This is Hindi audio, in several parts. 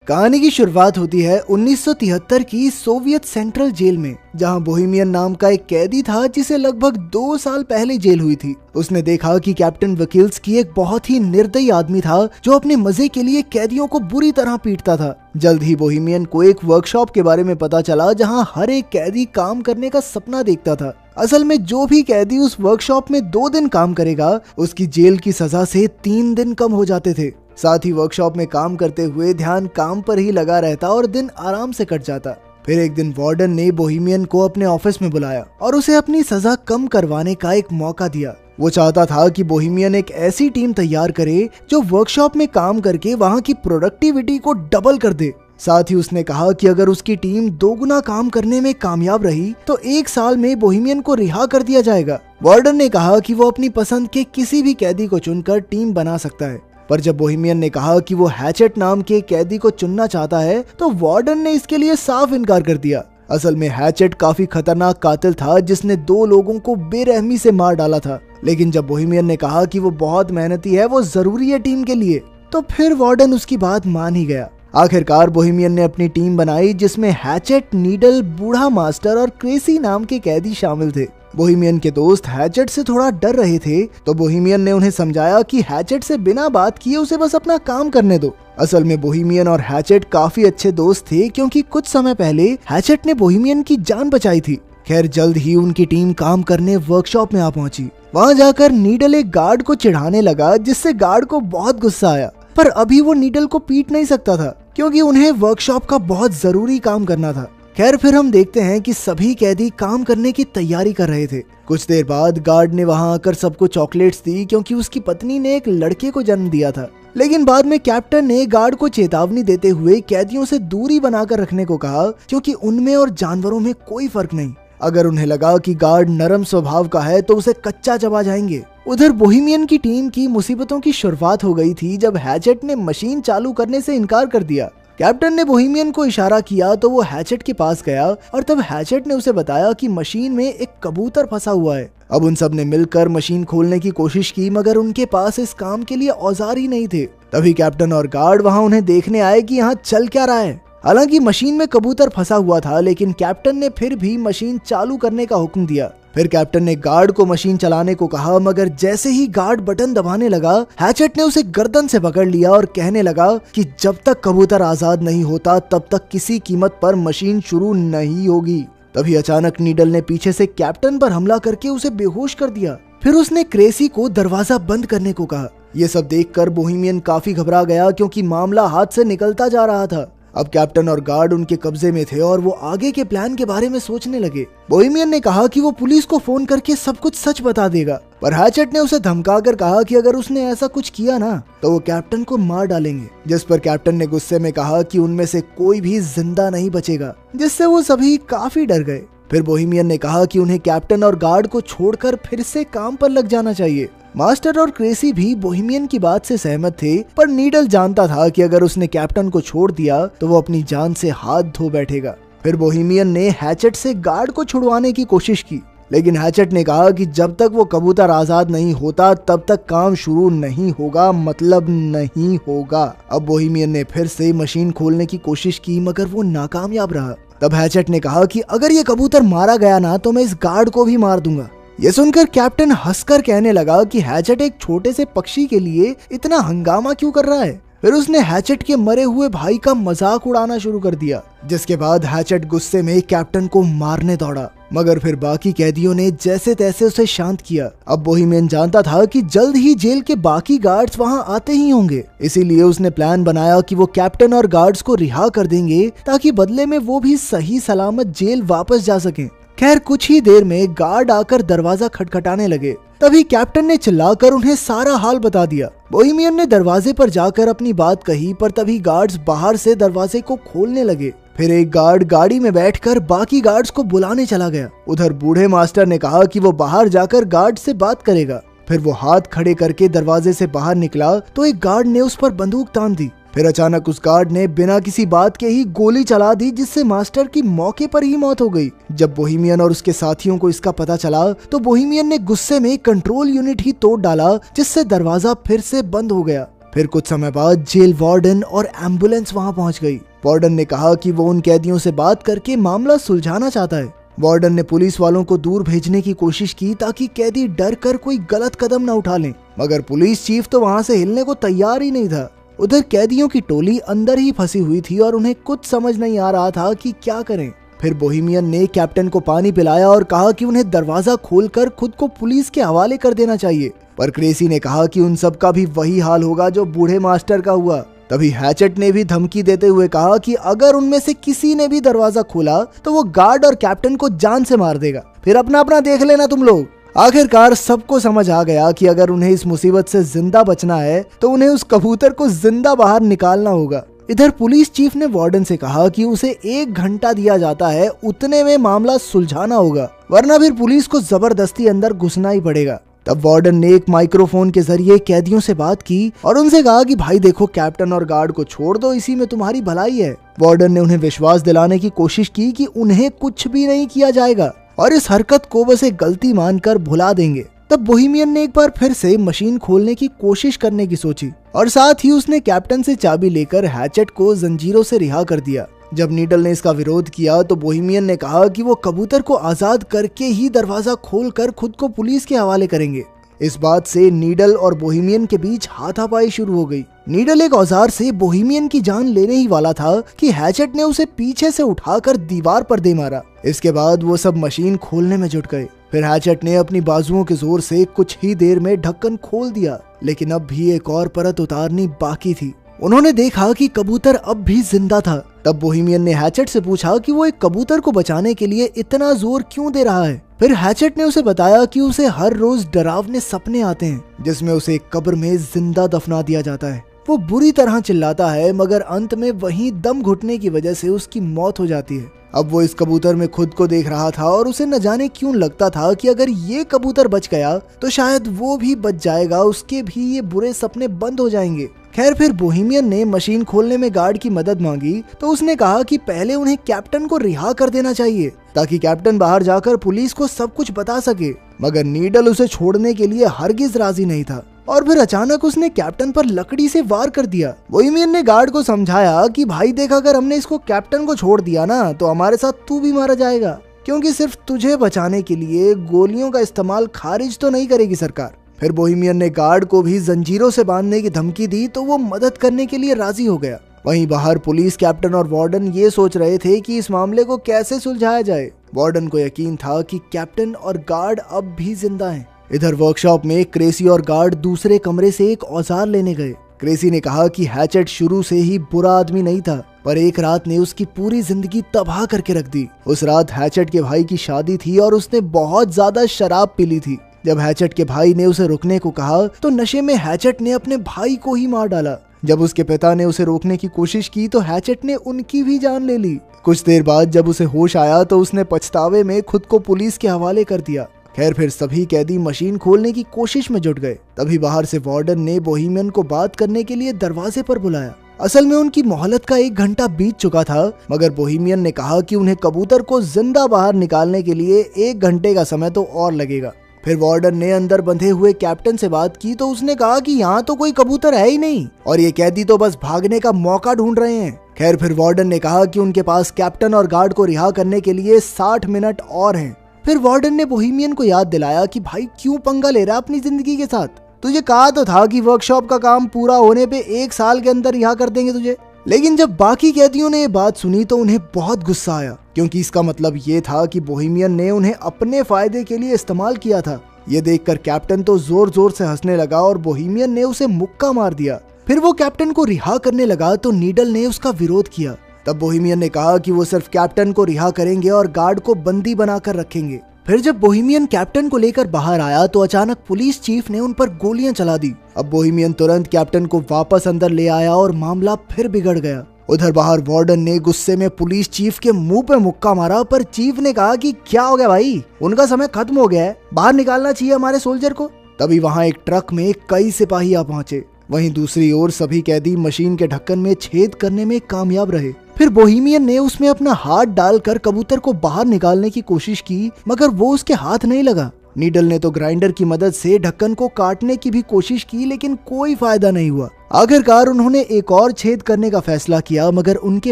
कहानी की शुरुआत होती है 1973 की सोवियत सेंट्रल जेल में, जहां बोहेमियन नाम का एक कैदी था जिसे लगभग 2 साल पहले जेल हुई थी। उसने देखा कि कैप्टन वकील्स्की एक बहुत ही निर्दयी आदमी था जो अपने मजे के लिए कैदियों को बुरी तरह पीटता था। जल्द ही बोहेमियन को एक वर्कशॉप के बारे में पता चला जहां हर एक कैदी काम करने का सपना देखता था। असल में जो भी कैदी उस वर्कशॉप में 2 दिन काम करेगा उसकी जेल की सजा से 3 दिन कम हो जाते थे। साथ ही वर्कशॉप में काम करते हुए ध्यान काम पर ही लगा रहता और दिन आराम से कट जाता। फिर एक दिन वार्डन ने बोहेमियन को अपने ऑफिस में बुलाया और उसे अपनी सजा कम करवाने का एक मौका दिया। वो चाहता था कि बोहेमियन एक ऐसी टीम तैयार करे जो वर्कशॉप में काम करके वहाँ की प्रोडक्टिविटी को डबल कर दे। साथ ही उसने कहा कि अगर उसकी टीम 2 गुना काम करने में कामयाब रही तो 1 साल में बोहेमियन को रिहा कर दिया जाएगा। वार्डन ने कहा कि वो अपनी पसंद के किसी भी कैदी को चुनकर टीम बना सकता है, पर जब बोहेमियन ने कहा कि वो हैचेट नाम के कैदी को चुनना चाहता है तो वार्डन ने इसके लिए साफ इनकार कर दिया। असल में हैचेट काफी खतरनाक कातिल था जिसने 2 लोगों को बेरहमी से मार डाला था। लेकिन जब बोहेमियन ने कहा कि वो बहुत मेहनती है, वो जरूरी है टीम के लिए, तो फिर वार्डन उसकी बात मान ही गया। आखिरकार बोहेमियन ने अपनी टीम बनाई जिसमें हैचेट, नीडल, बूढ़ा मास्टर और क्रेसी नाम के कैदी शामिल थे। बोहेमियन के दोस्त हैचेट से थोड़ा डर रहे थे तो बोहेमियन ने उन्हें समझाया कि हैचेट से बिना बात किए उसे बस अपना काम करने दो। असल में बोहेमियन और हैचेट काफी अच्छे दोस्त थे क्योंकि कुछ समय पहले हैचेट ने बोहेमियन की जान बचाई थी। खैर जल्द ही उनकी टीम काम करने वर्कशॉप में आ पहुंची। वहां जाकर नीडल एक गार्ड को चिढ़ाने लगा जिससे गार्ड को बहुत गुस्सा आया, पर अभी वो नीडल को पीट नहीं सकता था क्योंकि उन्हें वर्कशॉप का बहुत जरूरी काम करना था। खैर फिर हम देखते हैं कि सभी कैदी काम करने की तैयारी कर रहे थे। कुछ देर बाद गार्ड ने वहां आकर सबको चॉकलेट्स दी क्योंकि उसकी पत्नी ने एक लड़के को जन्म दिया था। लेकिन बाद में कैप्टन ने गार्ड को चेतावनी देते हुए कैदियों से दूरी बनाकर रखने को कहा क्योंकि उनमें और जानवरों में कोई फर्क नहीं। अगर उन्हें लगा कि गार्ड नरम स्वभाव का है तो उसे कच्चा चबा जाएंगे। उधर बोहेमियन की टीम की मुसीबतों की शुरुआत हो गई थी जब हैचेट ने मशीन चालू करने से इनकार कर दिया। कैप्टन ने बोहेमियन को इशारा किया तो वो हैचेट के पास गया और तब हैचेट ने उसे बताया कि मशीन में एक कबूतर फंसा हुआ है। अब उन सब ने मिलकर मशीन खोलने की कोशिश की मगर उनके पास इस काम के लिए औजार ही नहीं थे। तभी कैप्टन और गार्ड वहां उन्हें देखने आए कि यहाँ चल क्या रहा है। हालांकि मशीन में कबूतर फंसा हुआ था लेकिन कैप्टन ने फिर भी मशीन चालू करने का हुक्म दिया। फिर कैप्टन ने गार्ड को मशीन चलाने को कहा मगर जैसे ही गार्ड बटन दबाने लगा हैचेट ने उसे गर्दन से पकड़ लिया और कहने लगा कि जब तक कबूतर आजाद नहीं होता तब तक किसी कीमत पर मशीन शुरू नहीं होगी। तभी अचानक नीडल ने पीछे से कैप्टन पर हमला करके उसे बेहोश कर दिया। फिर उसने क्रेसी को दरवाजा बंद करने को कहा। ये सब देखकर बोहेमियन काफी घबरा गया क्योंकि मामला हाथ से निकलता जा रहा था। अब कैप्टन और गार्ड उनके कब्जे में थे और वो आगे के प्लान के बारे में सोचने लगे। बोहेमियन ने कहा कि वो पुलिस को फोन करके सब कुछ सच बता देगा, पर हैचेट ने उसे धमकाकर कहा कि अगर उसने ऐसा कुछ किया ना तो वो कैप्टन को मार डालेंगे। जिस पर कैप्टन ने गुस्से में कहा कि उनमें से कोई भी जिंदा नहीं बचेगा, जिससे वो सभी काफी डर गए। फिर बोहेमियन ने कहा कि उन्हें कैप्टन और गार्ड को छोड़कर फिर से काम पर लग जाना चाहिए। मास्टर और क्रेसी भी बोहेमियन की बात से सहमत थे, पर नीडल जानता था कि अगर उसने कैप्टन को छोड़ दिया तो वो अपनी जान से हाथ धो बैठेगा। फिर बोहेमियन ने हैचेट से गार्ड को छुड़वाने की कोशिश की, लेकिन हैचेट ने कहा कि जब तक वो कबूतर आजाद नहीं होता तब तक काम शुरू नहीं होगा, मतलब नहीं होगा। अब बोहेमियन ने फिर से मशीन खोलने की कोशिश की मगर वो नाकामयाब रहा। तब हैचेट ने कहा कि अगर ये कबूतर मारा गया ना तो मैं इस गार्ड को भी मार दूंगा। ये सुनकर कैप्टन हंसकर कहने लगा कि हैचेट एक छोटे से पक्षी के लिए इतना हंगामा क्यों कर रहा है। फिर उसने हैचेट के मरे हुए भाई का मजाक उड़ाना शुरू कर दिया, जिसके बाद हैचेट गुस्से में कैप्टन को मारने दौड़ा, मगर फिर बाकी कैदियों ने जैसे तैसे उसे शांत किया। अब बोहेमियन जानता था कि जल्द ही जेल के बाकी गार्ड्स वहां आते ही होंगे, इसीलिए उसने प्लान बनाया कि वो कैप्टन और गार्ड्स को रिहा कर देंगे ताकि बदले में वो भी सही सलामत जेल वापस जा सकें। खैर कुछ ही देर में गार्ड आकर दरवाजा खटखटाने लगे। तभी कैप्टन ने चिल्लाकर उन्हें सारा हाल बता दिया। बोहेमियन ने दरवाजे पर जाकर अपनी बात कही, पर तभी गार्ड्स बाहर से दरवाजे को खोलने लगे। फिर एक गार्ड गाड़ी में बैठकर बाकी गार्ड्स को बुलाने चला गया। उधर बूढ़े मास्टर ने कहा कि वो बाहर जाकर गार्ड से बात करेगा। फिर वो हाथ खड़े करके दरवाजे से बाहर निकला तो एक गार्ड ने उस पर बंदूक तान दी। फिर अचानक उस गार्ड ने बिना किसी बात के ही गोली चला दी, जिससे मास्टर की मौके पर ही मौत हो गई। जब बोहेमियन और उसके साथियों को इसका पता चला तो बोहेमियन ने गुस्से में कंट्रोल यूनिट ही तोड़ डाला, जिससे दरवाजा फिर से बंद हो गया। फिर कुछ समय बाद जेल वार्डन और एम्बुलेंस वहां पहुंच गई। वार्डन ने कहा कि वो उन कैदियों से बात करके मामला सुलझाना चाहता है। वार्डन ने पुलिस वालों को दूर भेजने की कोशिश की ताकि कैदी डर कर कोई गलत कदम न उठा लें, मगर पुलिस चीफ तो वहां से हिलने को तैयार ही नहीं था। उधर कैदियों की टोली अंदर ही फंसी हुई थी और उन्हें कुछ समझ नहीं आ रहा था कि क्या करें। फिर बोहेमियन ने कैप्टन को पानी पिलाया और कहा कि उन्हें दरवाजा खोलकर खुद को पुलिस के हवाले कर देना चाहिए, पर क्रेसी ने कहा कि उन सब का भी वही हाल होगा जो बूढ़े मास्टर का हुआ। तभी हैचेट ने भी धमकी देते हुए कहा कि अगर उनमें से किसी ने भी दरवाजा खोला तो वो गार्ड और कैप्टन को जान से मार देगा, फिर अपना अपना देख लेना तुम लोग। आखिरकार सबको समझ आ गया कि अगर उन्हें इस मुसीबत से जिंदा बचना है तो उन्हें उस कबूतर को जिंदा बाहर निकालना होगा। इधर पुलिस चीफ ने वार्डन से कहा कि उसे 1 घंटा दिया जाता है, उतने में मामला सुलझाना होगा, वरना फिर पुलिस को जबरदस्ती अंदर घुसना ही पड़ेगा। तब वार्डन ने एक माइक्रोफोन के जरिए कैदियों से बात की और उनसे कहा कि भाई देखो, कैप्टन और गार्ड को छोड़ दो, इसी में तुम्हारी भलाई है। वार्डन ने उन्हें विश्वास दिलाने की कोशिश की कि उन्हें कुछ भी नहीं किया जाएगा और इस हरकत को बस एक गलती मानकर भुला देंगे। तब बोहेमियन ने एक बार फिर से मशीन खोलने की कोशिश करने की सोची और साथ ही उसने कैप्टन से चाबी लेकर हैचेट को जंजीरों से रिहा कर दिया। जब नीडल ने इसका विरोध किया तो बोहेमियन ने कहा कि वो कबूतर को आजाद करके ही दरवाजा खोलकर खुद को पुलिस के हवाले करेंगे। इस बात से नीडल और बोहेमियन के बीच हाथापाई शुरू हो गई। नीडल एक औजार से बोहेमियन की जान लेने ही वाला था कि हैचेट ने उसे पीछे से उठाकर दीवार पर दे मारा। इसके बाद वो सब मशीन खोलने में जुट गए। फिर हैचेट ने अपनी बाजुओं के जोर से कुछ ही देर में ढक्कन खोल दिया, लेकिन अब भी एक और परत उतारनी बाकी थी। उन्होंने देखा कि कबूतर अब भी जिंदा था। तब बोहेमियन ने हैचेट से पूछा कि वो एक कबूतर को बचाने के लिए इतना जोर क्यों दे रहा है। फिर हैचेट ने उसे बताया कि उसे हर रोज डरावने सपने आते हैं जिसमें उसे एक कब्र में जिंदा दफना दिया जाता है। वो बुरी तरह चिल्लाता है, मगर अंत में वहीं दम घुटने की वजह से उसकी मौत हो जाती है। अब वो इस कबूतर में खुद को देख रहा था और उसे न जाने क्यों लगता था कि अगर ये कबूतर बच गया तो शायद वो भी बच जाएगा, उसके भी ये बुरे सपने बंद हो जाएंगे। खैर, फिर बोहेमियन ने मशीन खोलने में गार्ड की मदद मांगी तो उसने कहा कि पहले उन्हें कैप्टन को रिहा कर देना चाहिए ताकि कैप्टन बाहर जाकर पुलिस को सब कुछ बता सके, मगर नीडल उसे छोड़ने के लिए हरगिज राजी नहीं था और फिर अचानक उसने कैप्टन पर लकड़ी से वार कर दिया। बोहेमियन ने गार्ड को समझाया कि भाई देख, अगर हमने इसको कैप्टन को छोड़ दिया ना तो हमारे साथ तू भी मारा जाएगा, क्योंकि सिर्फ तुझे बचाने के लिए गोलियों का इस्तेमाल खारिज तो नहीं करेगी सरकार। फिर बोहेमियन ने गार्ड को भी जंजीरों से बांधने की धमकी दी तो वो मदद करने के लिए राजी हो गया। वहीं बाहर पुलिस, कैप्टन और वार्डन ये सोच रहे थे कि इस मामले को कैसे सुलझाया जाए। वार्डन को यकीन था कि कैप्टन और गार्ड अब भी जिंदा हैं। इधर वर्कशॉप में क्रेसी और गार्ड दूसरे कमरे से एक औजार लेने गए। क्रेसी ने कहा कि हैचेट शुरू से ही बुरा आदमी नहीं था, पर एक रात ने उसकी पूरी जिंदगी तबाह करके रख दी। उस रात हैचेट के भाई की शादी थी और उसने बहुत ज्यादा शराब पी ली थी। जब हैचेट के भाई ने उसे रुकने को कहा तो नशे में हैचेट ने अपने भाई को ही मार डाला। जब उसके पिता ने उसे रोकने की कोशिश की तो हैचेट ने उनकी भी जान ले ली। कुछ देर बाद जब उसे होश आया तो उसने पछतावे में खुद को पुलिस के हवाले कर दिया। खैर, फिर सभी कैदी मशीन खोलने की कोशिश में जुट गए। तभी बाहर से वार्डन ने बोहेमियन को बात करने के लिए दरवाजे पर बुलाया। असल में उनकी मोहलत का 1 घंटा बीत चुका था, मगर बोहेमियन ने कहा कि उन्हें कबूतर को जिंदा बाहर निकालने के लिए 1 घंटे का समय तो और लगेगा। फिर वार्डन ने अंदर बंधे हुए कैप्टन से बात की तो उसने कहा कि यहाँ तो कोई कबूतर है ही नहीं और ये कैदी तो बस भागने का मौका ढूंढ रहे हैं। खैर, फिर वार्डन ने कहा कि उनके पास कैप्टन और गार्ड को रिहा करने के लिए 60 मिनट और हैं। फिर वार्डन ने बोहेमियन को याद दिलाया कि भाई क्यों पंगा ले रहा है अपनी जिंदगी के साथ, तुझे कहा तो था कि वर्कशॉप का काम पूरा होने पे 1 साल के अंदर रिहा कर देंगे तुझे। लेकिन जब बाकी कैदियों ने ये बात सुनी तो उन्हें बहुत गुस्सा आया, क्योंकि इसका मतलब ये था कि बोहेमियन ने उन्हें अपने फायदे के लिए इस्तेमाल किया था। ये देखकर कैप्टन तो जोर जोर से हंसने लगा और बोहेमियन ने उसे मुक्का मार दिया। फिर वो कैप्टन को रिहा करने लगा तो नीडल ने उसका विरोध किया। तब बोहेमियन ने कहा कि वो सिर्फ कैप्टन को रिहा करेंगे और गार्ड को बंदी बनाकर रखेंगे। फिर जब बोहेमियन कैप्टन को लेकर बाहर आया तो अचानक पुलिस चीफ ने उन पर गोलियां चला दी। अब बोहेमियन तुरंत कैप्टन को वापस अंदर ले आया और मामला फिर बिगड़ गया। उधर बाहर वार्डन ने गुस्से में पुलिस चीफ के मुंह पे मुक्का मारा, पर चीफ ने कहा कि क्या हो गया भाई, उनका समय खत्म हो गया है, बाहर निकालना चाहिए हमारे सोल्जर को। तभी वहां एक ट्रक में कई सिपाही आ पहुंचे। वहीं दूसरी ओर सभी कैदी मशीन के ढक्कन में छेद करने में कामयाब रहे। फिर बोहेमियन ने उसमें अपना हाथ डालकर कबूतर को बाहर निकालने की कोशिश की, मगर वो उसके हाथ नहीं लगा। नीडल ने तो ग्राइंडर की मदद से ढक्कन को काटने की भी कोशिश की, लेकिन कोई फायदा नहीं हुआ। आखिरकार उन्होंने एक और छेद करने का फैसला किया, मगर उनके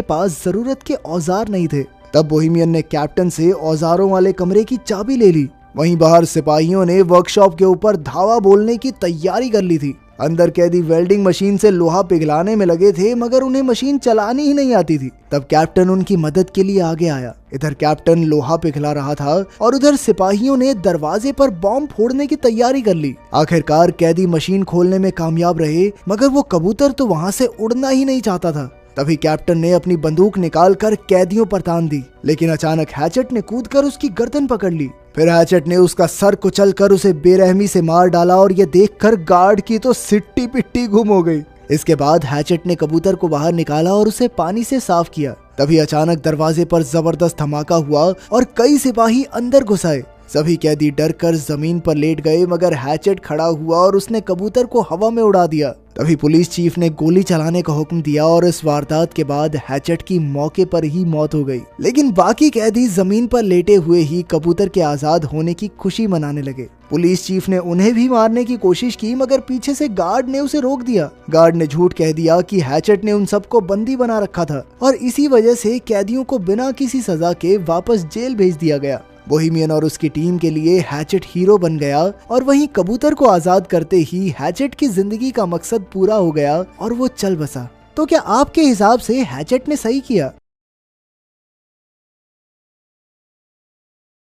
पास जरूरत के औजार नहीं थे। तब बोहेमियन ने कैप्टन से औजारों वाले कमरे की चाबी ले ली। वहीं बाहर सिपाहियों ने वर्कशॉप के ऊपर धावा बोलने की तैयारी कर ली थी। अंदर कैदी वेल्डिंग मशीन से लोहा पिघलाने में लगे थे, मगर उन्हें मशीन चलानी ही नहीं आती थी। तब कैप्टन उनकी मदद के लिए आगे आया। इधर कैप्टन लोहा पिघला रहा था और उधर सिपाहियों ने दरवाजे पर बॉम्ब फोड़ने की तैयारी कर ली। आखिरकार कैदी मशीन खोलने में कामयाब रहे, मगर वो कबूतर तो वहाँ से उड़ना ही नहीं चाहता था। तभी कैप्टन ने अपनी बंदूक निकालकर कैदियों पर तान दी, लेकिन अचानक हैचेट ने कूदकर उसकी गर्दन पकड़ ली। फिर हैचेट ने उसका सर कुचलकर उसे बेरहमी से मार डाला और ये देखकर गार्ड की तो सिट्टी पिट्टी गुम हो गई। इसके बाद हैचेट ने कबूतर को बाहर निकाला और उसे पानी से साफ किया। तभी अचानक दरवाजे पर जबरदस्त धमाका हुआ और कई सिपाही अंदर घुस आए। सभी कैदी डर कर जमीन पर लेट गए, मगर हैचेट खड़ा हुआ और उसने कबूतर को हवा में उड़ा दिया। तभी पुलिस चीफ ने गोली चलाने का हुक्म दिया और इस वारदात के बाद हैचेट की मौके पर ही मौत हो गई। लेकिन बाकी कैदी जमीन पर लेटे हुए ही कबूतर के आजाद होने की खुशी मनाने लगे। पुलिस चीफ ने उन्हें भी मारने की कोशिश की, मगर पीछे से गार्ड ने उसे रोक दिया। गार्ड ने झूठ कह दिया कि हैचेट ने उन सबको बंदी बना रखा था और इसी वजह से कैदियों को बिना किसी सजा के वापस जेल भेज दिया गया। बोहेमियन और उसकी टीम के लिए हैचेट हीरो बन गया और वहीं कबूतर को आजाद करते ही हैचेट की जिंदगी का मकसद पूरा हो गया और वो चल बसा। तो क्या आपके हिसाब से हैचेट ने सही किया?